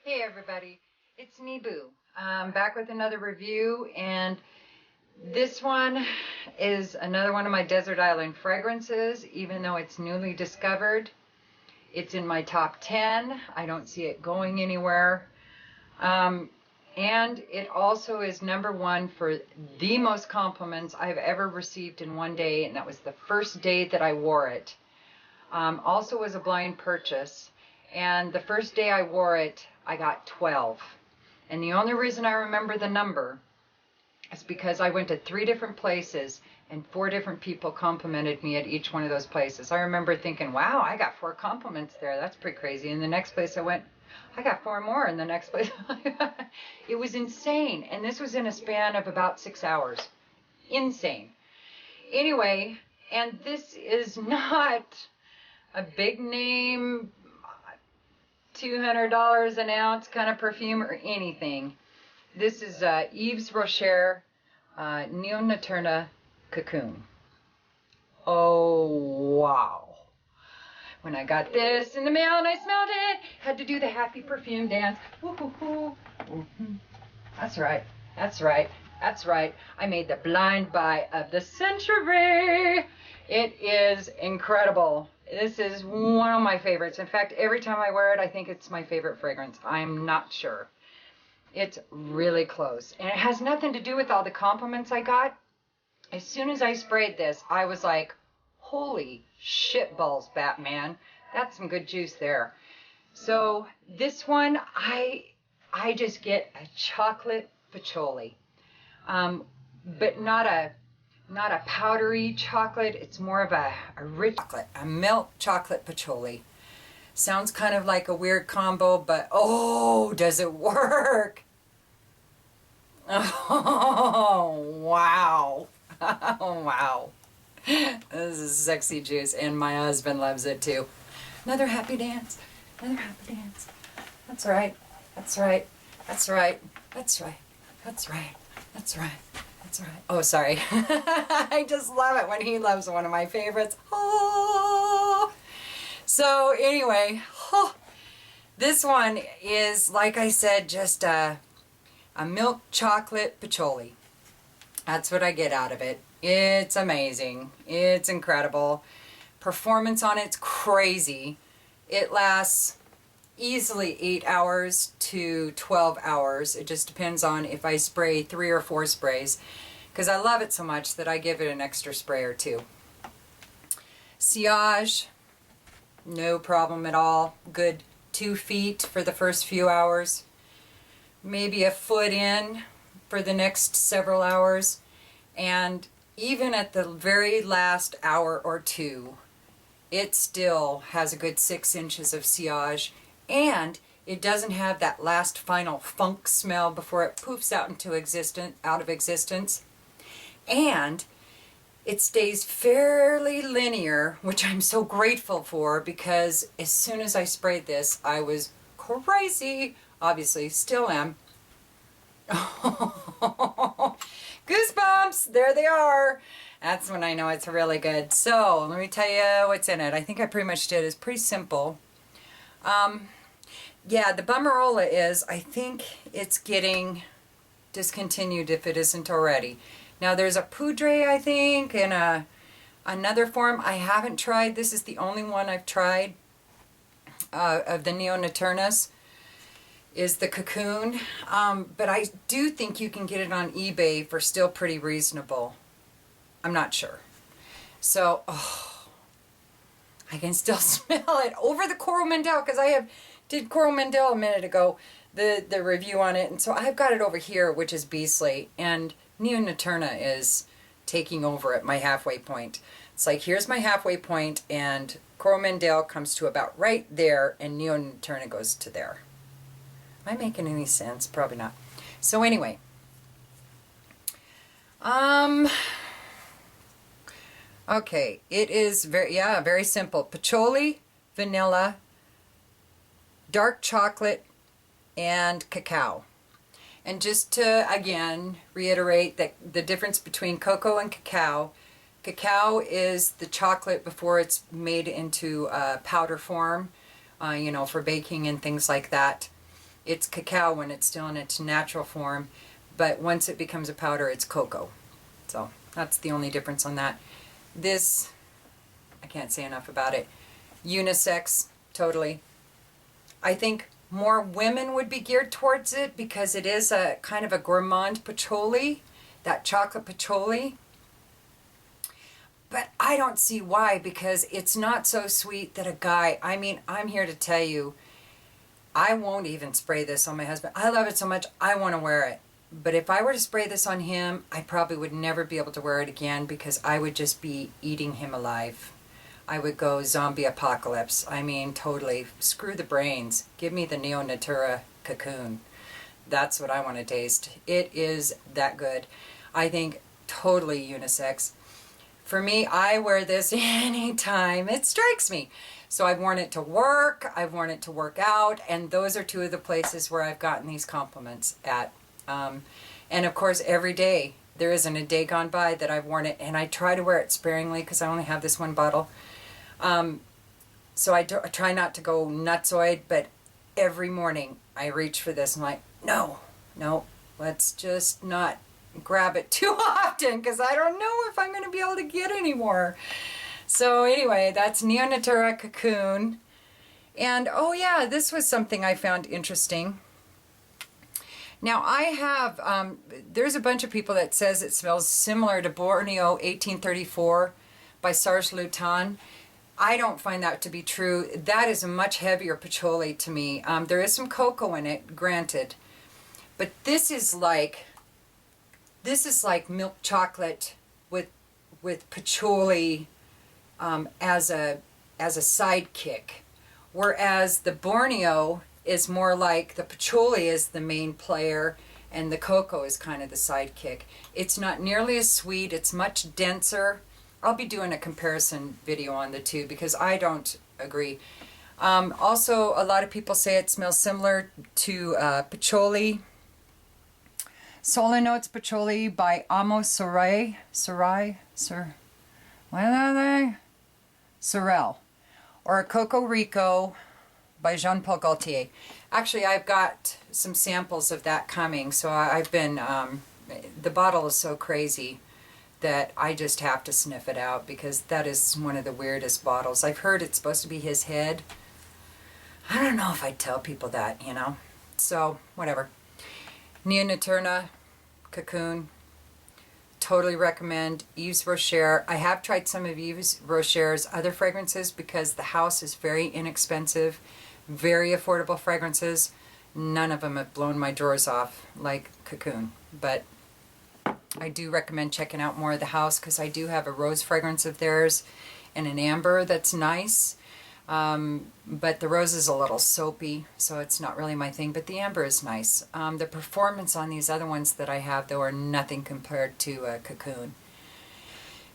Hey everybody, it's Neeboo. I'm back with another review, and this one is another one of my desert island fragrances. Even though it's newly discovered, it's in my top 10. I don't see it going anywhere. And it also is number one for the most compliments I've ever received in one day, and that was the first day that I wore it. Also was a blind purchase, and the first day I wore it, I got 12. And the only reason I remember the number is because I went to 3 different places and 4 different people complimented me at each one of those places. I remember thinking, wow, I got 4 compliments there. That's pretty crazy. And the next place I went, I got 4 more. And the next place, it was insane. And this was in a span of about 6 hours. Insane. Anyway, and this is not a big name, $200 an ounce kind of perfume or anything. This is Yves Rocher Neonatura Cocoon. Oh, wow. When I got this in the mail and I smelled it, had to do the happy perfume dance. Woo-hoo-hoo. That's right. That's right. That's right. I made the blind buy of the century. It is incredible. This is one of my favorites. In fact, every time I wear it, I think it's my favorite fragrance. I'm not sure. It's really close. And it has nothing to do with all the compliments I got. As soon as I sprayed this, I was like, holy shit balls, Batman. That's some good juice there. So this one, I just get a chocolate patchouli. But not a powdery chocolate. It's more of a rich chocolate, a milk chocolate patchouli. Sounds kind of like a weird combo, but oh, does it work? Oh, wow. Oh, wow. This is sexy juice, and my husband loves it too. Another happy dance. Another happy dance. That's right. That's right. That's right. That's right. That's right. That's right. That's right. Oh, sorry. I just love it when he loves one of my favorites. Oh. So anyway, this one is, like I said, just a milk chocolate patchouli. That's what I get out of it. It's amazing. It's incredible. Performance on it's crazy. It lasts easily 8 hours to 12 hours. It just depends on if I spray 3 or 4 sprays, because I love it so much that I give it an extra spray or 2. Sillage, no problem at all. Good 2 feet for the first few hours. Maybe a foot in for the next several hours. And even at the very last hour or 2, it still has a good 6 inches of sillage. And it doesn't have that last final funk smell before it poofs out of existence. And it stays fairly linear, which I'm so grateful for, because as soon as I sprayed this, I was crazy. Obviously, still am. Goosebumps! There they are. That's when I know it's really good. So, let me tell you what's in it. I think I pretty much did. It's pretty simple. Yeah, the bummerola is, I think it's getting discontinued if it isn't already. Now there's a poudre, I think, and another form I haven't tried. This is the only one I've tried of the Neonaturas, is the Cocoon. But I do think you can get it on eBay for still pretty reasonable. I'm not sure. So, I can still smell it over the Coral Mandel, because I did Coral Mandel a minute ago, the review on it, and so I've got it over here, which is beastly, and Neonatura is taking over at my halfway point. It's like, here's my halfway point, and Coral Mandel comes to about right there, and Neonatura goes to there. Am I making any sense? Probably not. So anyway, okay, it is very simple. Patchouli, vanilla, dark chocolate, and cacao. And just to, again, reiterate that the difference between cocoa and cacao, cacao is the chocolate before it's made into powder form, you know, for baking and things like that. It's cacao when it's still in its natural form, but once it becomes a powder, it's cocoa. So that's the only difference on that. This, I can't say enough about it. Unisex, totally. I think more women would be geared towards it because it is a kind of a gourmand patchouli, that chocolate patchouli. But I don't see why, because it's not so sweet that a guy, I mean, I'm here to tell you, I won't even spray this on my husband. I love it so much, I want to wear it. But if I were to spray this on him, I probably would never be able to wear it again because I would just be eating him alive. I would go zombie apocalypse. I mean, totally. Screw the brains. Give me the Neonatura Cocoon. That's what I want to taste. It is that good. I think totally unisex. For me, I wear this anytime it strikes me. So I've worn it to work, I've worn it to work out, and those are two of the places where I've gotten these compliments at. And of course, every day. There isn't a day gone by that I've worn it, and I try to wear it sparingly because I only have this one bottle. So I try not to go nutsoid, but every morning I reach for this. I'm like, no, let's just not grab it too often because I don't know if I'm going to be able to get any more. So anyway, that's Neonatura Cocoon. And oh yeah, this was something I found interesting. Now I have, there's a bunch of people that says it smells similar to Borneo 1834 by Sarge Lutan. I don't find that to be true. That is a much heavier patchouli to me. There is some cocoa in it, granted, but this is like milk chocolate with patchouli as a sidekick, whereas the Borneo is more like the patchouli is the main player and the cocoa is kind of the sidekick. It's not nearly as sweet. It's much denser. I'll be doing a comparison video on the two because I don't agree. Also, a lot of people say it smells similar to patchouli. Solar Notes Patchouli by Amos Sorel. Or Coco Rico by Jean-Paul Gaultier. Actually, I've got some samples of that coming, so I've been, the bottle is so crazy that I just have to sniff it out because that is one of the weirdest bottles. I've heard it's supposed to be his head. I don't know if I'd tell people that, you know. So, whatever. Neonatura Cocoon. Totally recommend. Yves Rocher. I have tried some of Yves Rocher's other fragrances because the house is very inexpensive, very affordable fragrances. None of them have blown my drawers off like Cocoon, but I do recommend checking out more of the house because I do have a rose fragrance of theirs and an amber that's nice. But the rose is a little soapy, so it's not really my thing, but the amber is nice. The performance on these other ones that I have, though, are nothing compared to Cocoon.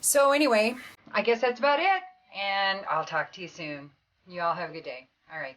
So anyway, I guess that's about it, and I'll talk to you soon. You all have a good day. All right.